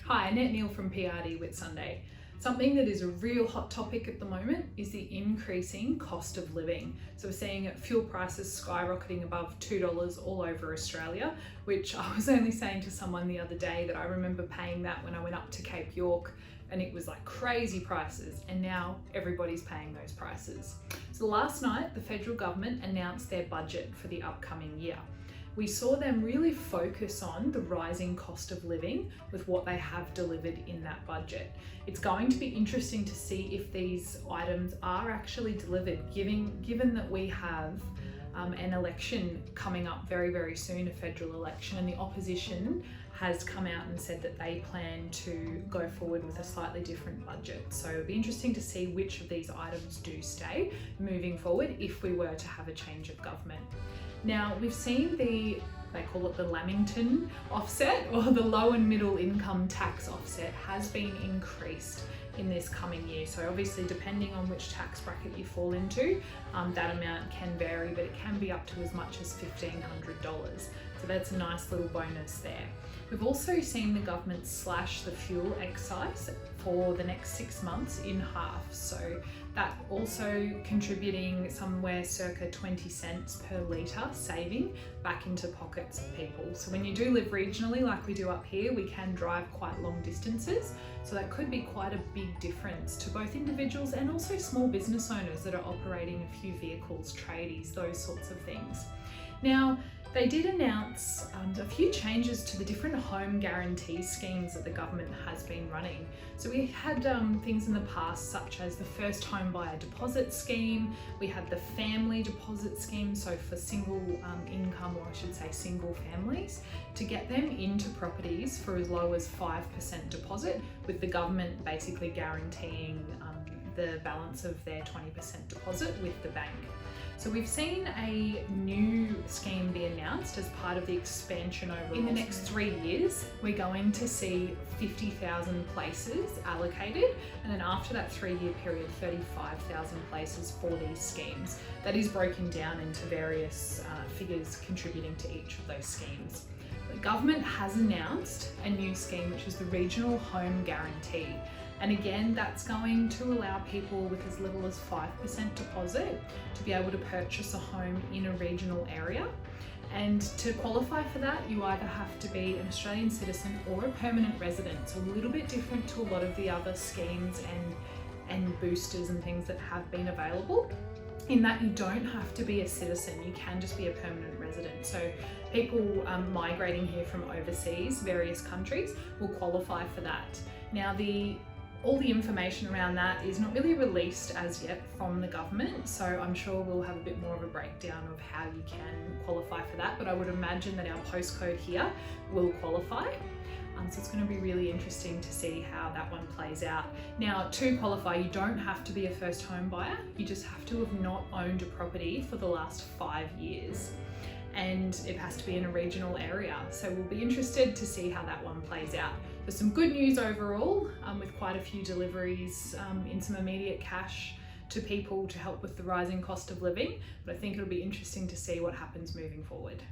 Hi, Annette Neal from PRD Whitsunday. Something that is a real hot topic at the moment is the increasing cost of living. So we're seeing fuel prices skyrocketing above $2 all over Australia, which I was only saying to someone the other day that I remember paying that when I went up to Cape York, and it was like crazy prices, and now everybody's paying those prices. So last night, the federal government announced their budget for the upcoming year. We saw them really focus on the rising cost of living with what they have delivered in that budget. It's going to be interesting to see if these items are actually delivered, given that we have an election coming up very, very soon, a federal election, and the opposition has come out and said that they plan to go forward with a slightly different budget. So it'll be interesting to see which of these items do stay moving forward if we were to have a change of government. Now, we've seen they call it the Lamington offset, or the low and middle income tax offset, has been increased in this coming year. So obviously, depending on which tax bracket you fall into, that amount can vary, but it can be up to as much as $1,500. So that's a nice little bonus there. We've also seen the government slash the fuel excise for the next 6 months in half. So that also contributing somewhere circa 20 cents per litre saving back into pockets of people. So when you do live regionally like we do up here, we can drive quite long distances. So that could be quite a big difference to both individuals and also small business owners that are operating a few vehicles, tradies, those sorts of things. Now, they did announce a few changes to the different home guarantee schemes that the government has been running. So we had things in the past such as the first home buyer deposit scheme, we had the family deposit scheme, so for single income, or I should say single families, to get them into properties for as low as 5% deposit, with the government basically guaranteeing the balance of their 20% deposit with the bank. So we've seen a new scheme be announced as part of the expansion over. In the next 3 years, we're going to see 50,000 places allocated, and then after that 3-year period, 35,000 places for these schemes. That is broken down into various figures contributing to each of those schemes. The government has announced a new scheme, which is the Regional Home Guarantee. And again, that's going to allow people with as little as 5% deposit to be able to purchase a home in a regional area. And to qualify for that, you either have to be an Australian citizen or a permanent resident. So a little bit different to a lot of the other schemes and boosters and things that have been available, in that you don't have to be a citizen, you can just be a permanent resident. So people migrating here from overseas, various countries, will qualify for that. Now, all the information around that is not really released as yet from the government, so I'm sure we'll have a bit more of a breakdown of how you can qualify for that, but I would imagine that our postcode here will qualify. So it's going to be really interesting to see how that one plays out. Now, to qualify, you don't have to be a first home buyer, you just have to have not owned a property for the last 5 years. And it has to be in a regional area. So we'll be interested to see how that one plays out. There's some good news overall, with quite a few deliveries in some immediate cash to people to help with the rising cost of living, but I think it'll be interesting to see what happens moving forward.